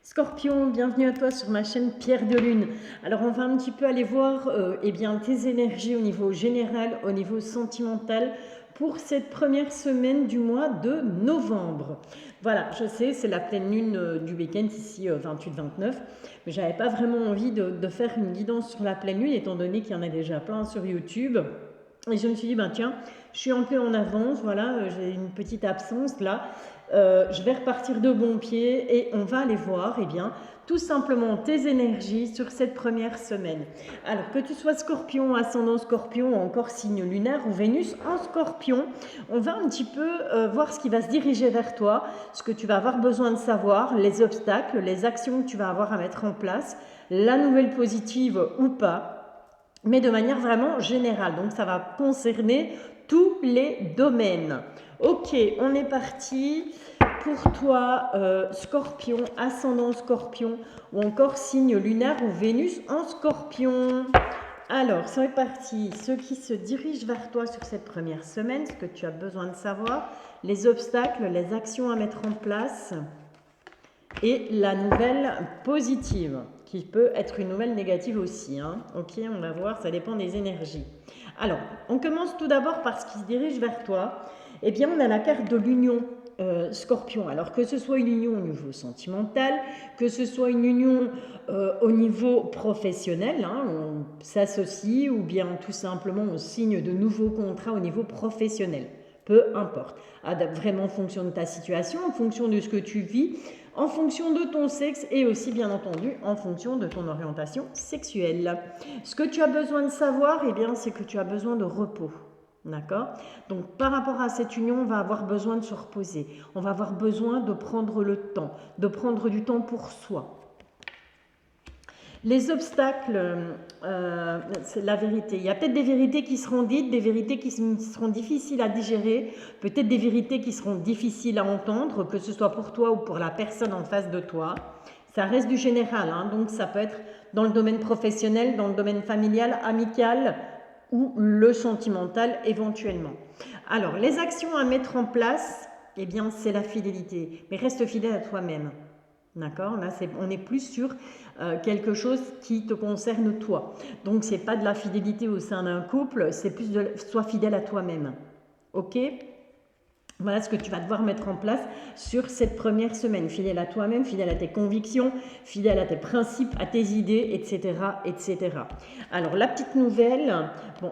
Scorpion, bienvenue à toi sur ma chaîne Pierre de Lune. Alors on va un petit peu aller voir tes énergies au niveau général, au niveau sentimental pour cette première semaine du mois de novembre. Voilà, je sais, c'est la pleine lune du week-end ici 28-29, mais j'avais pas vraiment envie de faire une guidance sur la pleine lune étant donné qu'il y en a déjà plein sur YouTube. Et je me suis dit, ben tiens, je suis un peu en avance, voilà, j'ai une petite absence là. Je vais repartir de bon pied et on va aller voir, tout simplement tes énergies sur cette première semaine. Alors, que tu sois scorpion, ascendant scorpion ou encore signe lunaire ou Vénus en scorpion, on va un petit peu voir ce qui va se diriger vers toi, ce que tu vas avoir besoin de savoir, les obstacles, les actions que tu vas avoir à mettre en place, la nouvelle positive ou pas, mais de manière vraiment générale. Donc ça va concerner tous les domaines. Ok, on est parti. Pour toi, scorpion, ascendant scorpion ou encore signe lunaire ou Vénus en scorpion. Alors, c'est parti. Ce qui se dirige vers toi sur cette première semaine, ce que tu as besoin de savoir, les obstacles, les actions à mettre en place et la nouvelle positive, qui peut être une nouvelle négative aussi. Ok, on va voir, ça dépend des énergies. Alors, on commence tout d'abord par ce qui se dirige vers toi. Eh bien, on a la carte de l'union Scorpion. Alors, que ce soit une union au niveau sentimental, que ce soit une union au niveau professionnel, on s'associe ou bien tout simplement on signe de nouveaux contrats au niveau professionnel. Peu importe. Vraiment en fonction de ta situation, en fonction de ce que tu vis, en fonction de ton sexe et aussi bien entendu en fonction de ton orientation sexuelle. Ce que tu as besoin de savoir, c'est que tu as besoin de repos. D'accord? Donc par rapport à cette union, on va avoir besoin de se reposer. On va avoir besoin de prendre le temps, de prendre du temps pour soi. Les obstacles, c'est la vérité. Il y a peut-être des vérités qui seront dites, des vérités qui seront difficiles à digérer, peut-être des vérités qui seront difficiles à entendre, que ce soit pour toi ou pour la personne en face de toi. Ça reste du général, donc ça peut être dans le domaine professionnel, dans le domaine familial, amical ou le sentimental éventuellement. Alors, les actions à mettre en place, c'est la fidélité. Mais reste fidèle à toi-même. D'accord? Là, on est plus sur quelque chose qui te concerne toi. Donc, ce n'est pas de la fidélité au sein d'un couple, c'est plus de sois fidèle à toi-même. Ok? Voilà ce que tu vas devoir mettre en place sur cette première semaine. Fidèle à toi-même, fidèle à tes convictions, fidèle à tes principes, à tes idées, etc., etc. Alors, la petite nouvelle,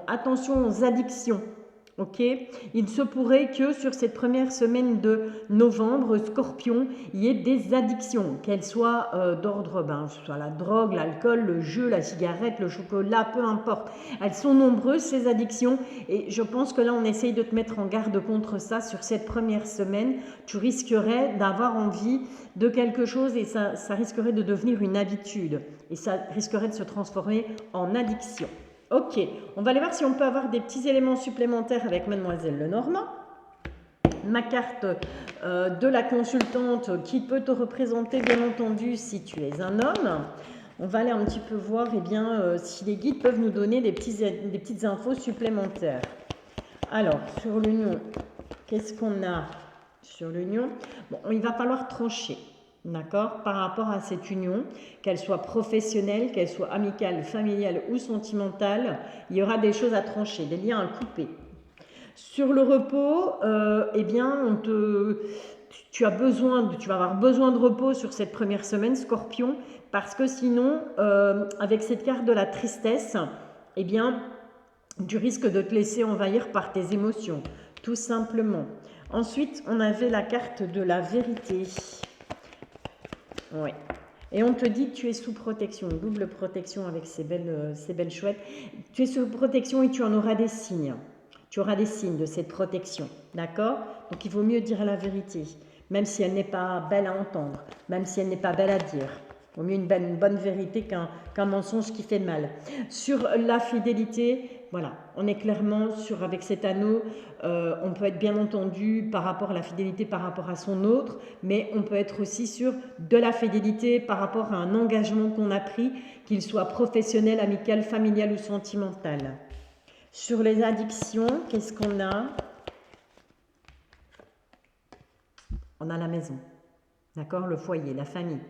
attention aux addictions. Ok, il se pourrait que sur cette première semaine de novembre, Scorpion, il y ait des addictions, qu'elles soient d'ordre, soit la drogue, l'alcool, le jeu, la cigarette, le chocolat, peu importe. Elles sont nombreuses ces addictions et je pense que là on essaye de te mettre en garde contre ça sur cette première semaine. Tu risquerais d'avoir envie de quelque chose et ça risquerait de devenir une habitude et ça risquerait de se transformer en addiction. Ok, on va aller voir si on peut avoir des petits éléments supplémentaires avec Mademoiselle Lenormand. Ma carte de la consultante qui peut te représenter bien entendu si tu es un homme. On va aller un petit peu voir si les guides peuvent nous donner des petites infos supplémentaires. Alors, sur l'union, qu'est-ce qu'on a sur l'union? Il va falloir trancher. D'accord? Par rapport à cette union, qu'elle soit professionnelle, qu'elle soit amicale, familiale ou sentimentale, il y aura des choses à trancher, des liens à couper. Sur le repos, tu vas avoir besoin de repos sur cette première semaine, Scorpion, parce que sinon, avec cette carte de la tristesse, tu risques de te laisser envahir par tes émotions, tout simplement. Ensuite, on avait la carte de la vérité. Ouais. Et on te dit que tu es sous protection, double protection avec ces belles chouettes. Tu es sous protection et tu en auras des signes. Tu auras des signes de cette protection, d'accord? Donc il vaut mieux dire la vérité, même si elle n'est pas belle à entendre, même si elle n'est pas belle à dire. Il vaut mieux une bonne vérité qu'un mensonge qui fait mal. Sur la fidélité, voilà, on est clairement avec cet anneau, on peut être bien entendu par rapport à la fidélité par rapport à son autre, mais on peut être aussi sur de la fidélité par rapport à un engagement qu'on a pris, qu'il soit professionnel, amical, familial ou sentimental. Sur les addictions, qu'est-ce qu'on a? On a la maison. D'accord? Le foyer, la famille.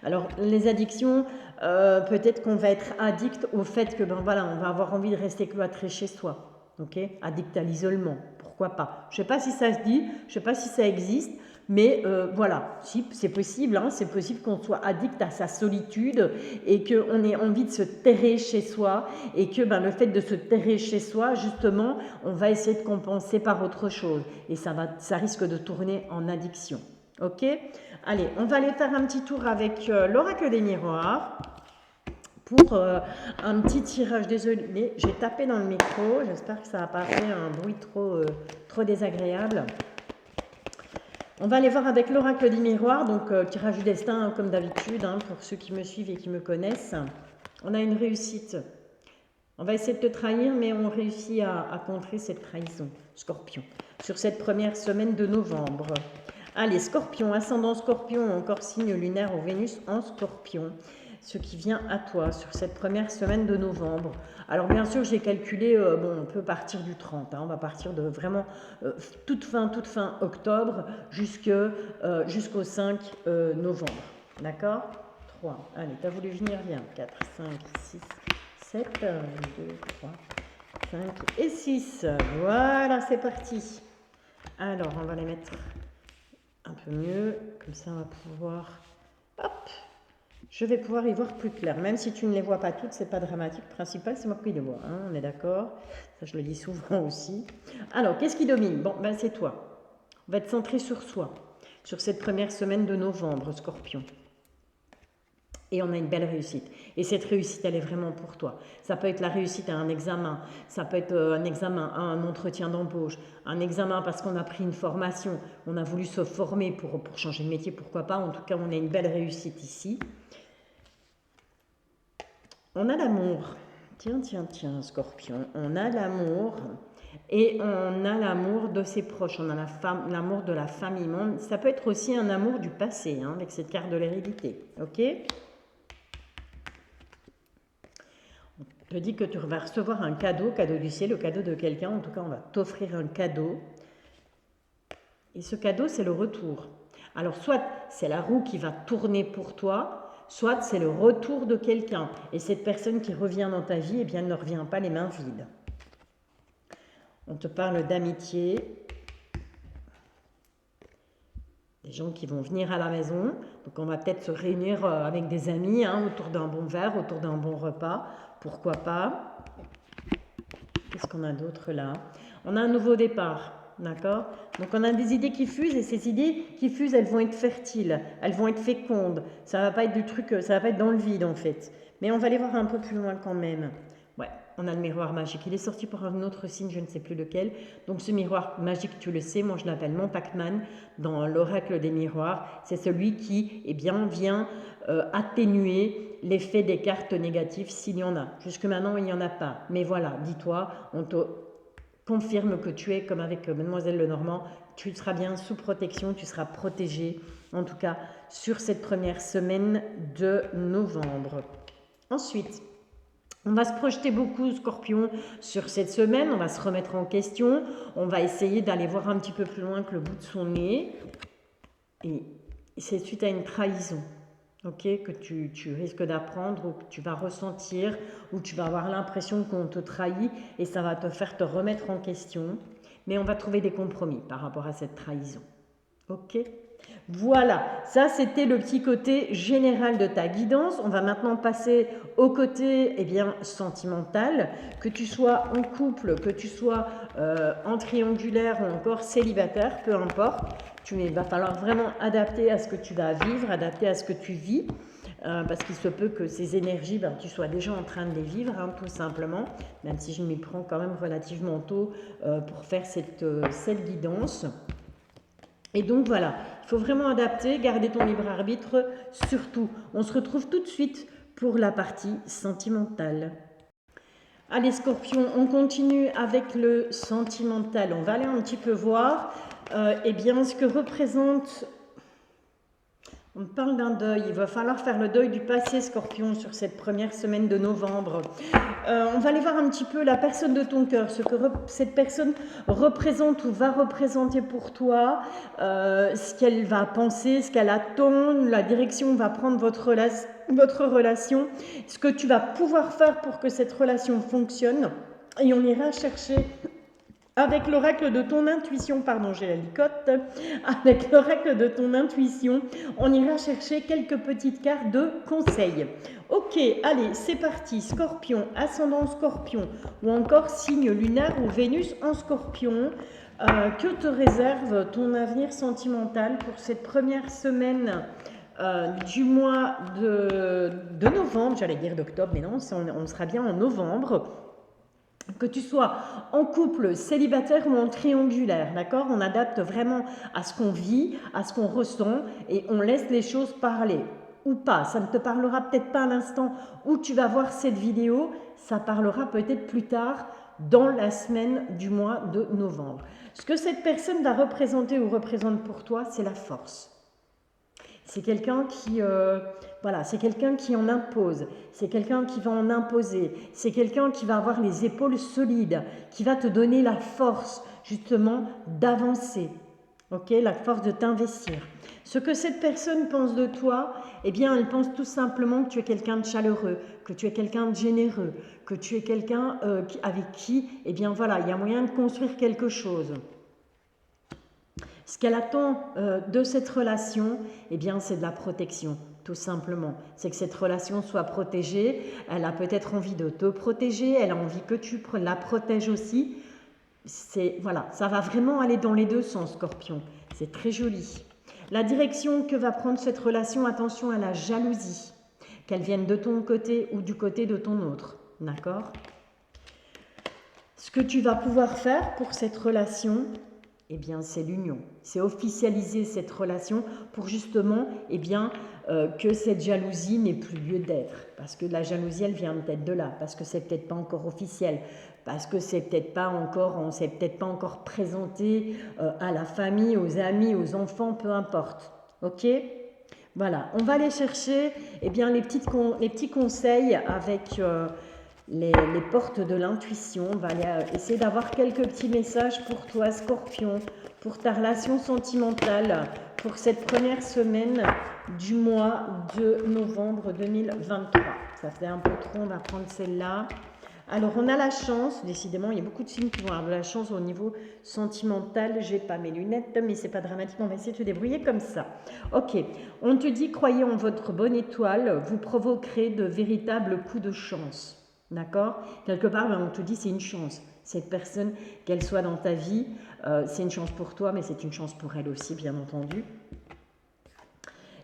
Alors, les addictions, peut-être qu'on va être addict au fait que, ben voilà, on va avoir envie de rester cloîtré chez soi. Ok? Addict à l'isolement, pourquoi pas? Je ne sais pas si ça se dit, je ne sais pas si ça existe, mais voilà, si, c'est possible, hein, c'est possible qu'on soit addict à sa solitude et qu'on ait envie de se terrer chez soi et que ben, le fait de se terrer chez soi, justement, on va essayer de compenser par autre chose et ça risque de tourner en addiction. Ok? Allez, on va aller faire un petit tour avec l'oracle des miroirs pour un petit tirage. Désolée, j'ai tapé dans le micro. J'espère que ça n'a pas fait un bruit trop désagréable. On va aller voir avec l'oracle des miroirs, donc tirage du destin, hein, comme d'habitude, hein, pour ceux qui me suivent et qui me connaissent. On a une réussite. On va essayer de te trahir, mais on réussit à contrer cette trahison, Scorpion, sur cette première semaine de novembre. Allez, Scorpion, ascendant Scorpion, encore signe lunaire au Vénus en Scorpion. Ce qui vient à toi sur cette première semaine de novembre. Alors bien sûr, j'ai calculé, bon, on peut partir du 30, hein, on va partir de vraiment toute fin octobre jusqu'au 5 novembre. D'accord? 3. Allez, t'as voulu venir, viens. 4, 5, 6, 7, 2, 3, 5 et 6. Voilà, c'est parti. Alors, on va les mettre un peu mieux, comme ça on va pouvoir, hop, je vais pouvoir y voir plus clair, même si tu ne les vois pas toutes, c'est pas dramatique, le principal c'est moi qui les vois, hein, on est d'accord, ça je le dis souvent aussi. Alors, qu'est-ce qui domine? Bon, ben c'est toi, on va être centré sur soi, sur cette première semaine de novembre, Scorpion. Et on a une belle réussite. Et cette réussite, elle est vraiment pour toi. Ça peut être la réussite à un examen, ça peut être un examen à un entretien d'embauche, un examen parce qu'on a pris une formation, on a voulu se former pour changer de métier, pourquoi pas. En tout cas, on a une belle réussite ici. On a l'amour. Tiens, Scorpion. On a l'amour et on a l'amour de ses proches. On a l'amour de la famille. Ça peut être aussi un amour du passé, hein, avec cette carte de l'hérédité. Ok ? On te dit que tu vas recevoir un cadeau du ciel, le cadeau de quelqu'un. En tout cas, on va t'offrir un cadeau. Et ce cadeau, c'est le retour. Alors, soit c'est la roue qui va tourner pour toi, soit c'est le retour de quelqu'un. Et cette personne qui revient dans ta vie, eh bien, elle ne revient pas les mains vides. On te parle d'amitié. Des gens qui vont venir à la maison. Donc, on va peut-être se réunir avec des amis, hein, autour d'un bon verre, autour d'un bon repas. Pourquoi pas? Qu'est-ce qu'on a d'autre là? On a un nouveau départ, d'accord? Donc on a des idées qui fusent et ces idées qui fusent, elles vont être fertiles, elles vont être fécondes. Ça va pas être du truc, ça va pas être dans le vide en fait. Mais on va aller voir un peu plus loin quand même. Ouais, on a le miroir magique. Il est sorti pour un autre signe, je ne sais plus lequel. Donc ce miroir magique, tu le sais, moi je l'appelle mon Pac-Man dans l'oracle des miroirs. C'est celui qui, eh bien, vient atténuer l'effet des cartes négatives s'il y en a. Jusque maintenant, il n'y en a pas. Mais voilà, dis-toi, on te confirme que tu es comme avec Mademoiselle Lenormand, tu seras bien sous protection, tu seras protégé, en tout cas sur cette première semaine de novembre. Ensuite, on va se projeter beaucoup, Scorpion, sur cette semaine. On va se remettre en question. On va essayer d'aller voir un petit peu plus loin que le bout de son nez. Et c'est suite à une trahison, ok, que tu risques d'apprendre ou que tu vas ressentir, ou tu vas avoir l'impression qu'on te trahit et ça va te faire te remettre en question. Mais on va trouver des compromis par rapport à cette trahison. Ok ? Voilà, ça c'était le petit côté général de ta guidance. On va maintenant passer au côté sentimental. Que tu sois en couple, que tu sois en triangulaire ou encore célibataire, peu importe. Il va falloir vraiment adapter à ce que tu vas vivre, adapter à ce que tu vis. Parce qu'il se peut que ces énergies, tu sois déjà en train de les vivre, hein, tout simplement. Même si je m'y prends quand même relativement tôt pour faire cette guidance. Et donc voilà, il faut vraiment adapter, garder ton libre arbitre, surtout. On se retrouve tout de suite pour la partie sentimentale. Allez Scorpion, on continue avec le sentimental. On va aller un petit peu voir ce que représente On parle d'un deuil, il va falloir faire le deuil du passé, Scorpion, sur cette première semaine de novembre. On va aller voir un petit peu la personne de ton cœur, ce que cette personne représente ou va représenter pour toi, ce qu'elle va penser, ce qu'elle attend, la direction va prendre votre relation, ce que tu vas pouvoir faire pour que cette relation fonctionne. Et on ira chercher avec l'oracle de ton intuition, pardon, j'ai la licote, avec l'oracle de ton intuition, on ira chercher quelques petites cartes de conseils. Ok, allez, c'est parti. Scorpion, ascendant Scorpion, ou encore signe lunaire ou Vénus en Scorpion. Que te réserve ton avenir sentimental pour cette première semaine du mois de novembre, j'allais dire d'octobre, mais non, on sera bien en novembre. Que tu sois en couple, célibataire ou en triangulaire, d'accord? On adapte vraiment à ce qu'on vit, à ce qu'on ressent et on laisse les choses parler ou pas. Ça ne te parlera peut-être pas à l'instant où tu vas voir cette vidéo, ça parlera peut-être plus tard dans la semaine du mois de novembre. Ce que cette personne va représenter ou représente pour toi, c'est la force. C'est quelqu'un qui, voilà, c'est quelqu'un qui en impose, c'est quelqu'un qui va en imposer, c'est quelqu'un qui va avoir les épaules solides, qui va te donner la force justement d'avancer, ok, la force de t'investir. Ce que cette personne pense de toi, eh bien, elle pense tout simplement que tu es quelqu'un de chaleureux, que tu es quelqu'un de généreux, que tu es quelqu'un avec qui, eh bien voilà, il y a moyen de construire quelque chose. Ce qu'elle attend de cette relation, eh bien, c'est de la protection, tout simplement. C'est que cette relation soit protégée. Elle a peut-être envie de te protéger, elle a envie que tu la protèges aussi. Voilà, ça va vraiment aller dans les deux sens, Scorpion. C'est très joli. La direction que va prendre cette relation, attention à la jalousie, qu'elle vienne de ton côté ou du côté de ton autre. D'accord? Ce que tu vas pouvoir faire pour cette relation, eh bien, c'est l'union. C'est officialiser cette relation pour justement, eh bien, que cette jalousie n'ait plus lieu d'être. Parce que la jalousie, elle vient peut-être de là. Parce que c'est peut-être pas encore officiel. Parce que c'est peut-être pas encore, on s'est peut-être pas encore présenté à la famille, aux amis, aux enfants, peu importe. Ok? Voilà. On va aller chercher, eh bien, les petits conseils avec les portes de l'intuition. On va aller essayer d'avoir quelques petits messages pour toi, Scorpion, pour ta relation sentimentale, pour cette première semaine du mois de novembre 2023. Ça fait un peu trop, on va prendre celle-là. Alors, on a la chance, décidément, il y a beaucoup de signes qui vont avoir de la chance au niveau sentimental. J'ai pas mes lunettes, mais c'est pas dramatique, on va essayer de se débrouiller comme ça. Ok, on te dit, croyez en votre bonne étoile, vous provoquerez de véritables coups de chance. D'accord? Quelque part, on te dit c'est une chance. Cette personne, qu'elle soit dans ta vie, c'est une chance pour toi, mais c'est une chance pour elle aussi, bien entendu.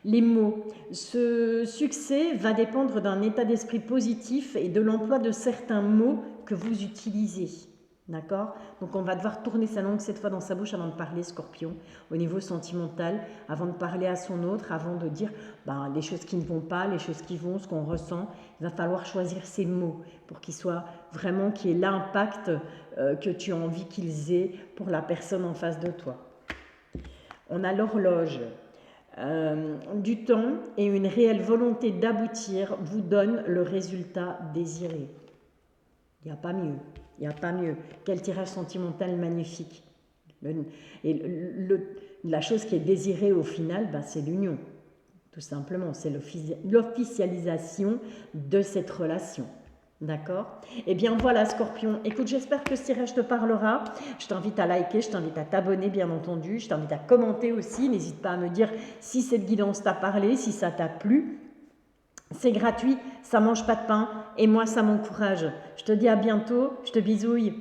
Les mots. Ce succès va dépendre d'un état d'esprit positif et de l'emploi de certains mots que vous utilisez. D'accord? Donc on va devoir tourner sa langue cette fois dans sa bouche avant de parler, Scorpion, au niveau sentimental, avant de parler à son autre, avant de dire les choses qui ne vont pas, les choses qui vont, ce qu'on ressent. Il va falloir choisir ces mots pour qu'ils soient vraiment, qu'il y ait l'impact que tu as envie qu'ils aient pour la personne en face de toi. On a l'horloge. Du temps et une réelle volonté d'aboutir vous donne le résultat désiré. Il n'y a pas mieux. Il n'y a pas mieux. Quel tirage sentimental magnifique. La chose qui est désirée au final, c'est l'union. Tout simplement, c'est l'officialisation de cette relation. D'accord? Eh bien voilà, Scorpion. Écoute, j'espère que ce tirage te parlera. Je t'invite à liker, je t'invite à t'abonner, bien entendu. Je t'invite à commenter aussi. N'hésite pas à me dire si cette guidance t'a parlé, si ça t'a plu. C'est gratuit, ça mange pas de pain et moi ça m'encourage. Je te dis à bientôt, je te bisouille.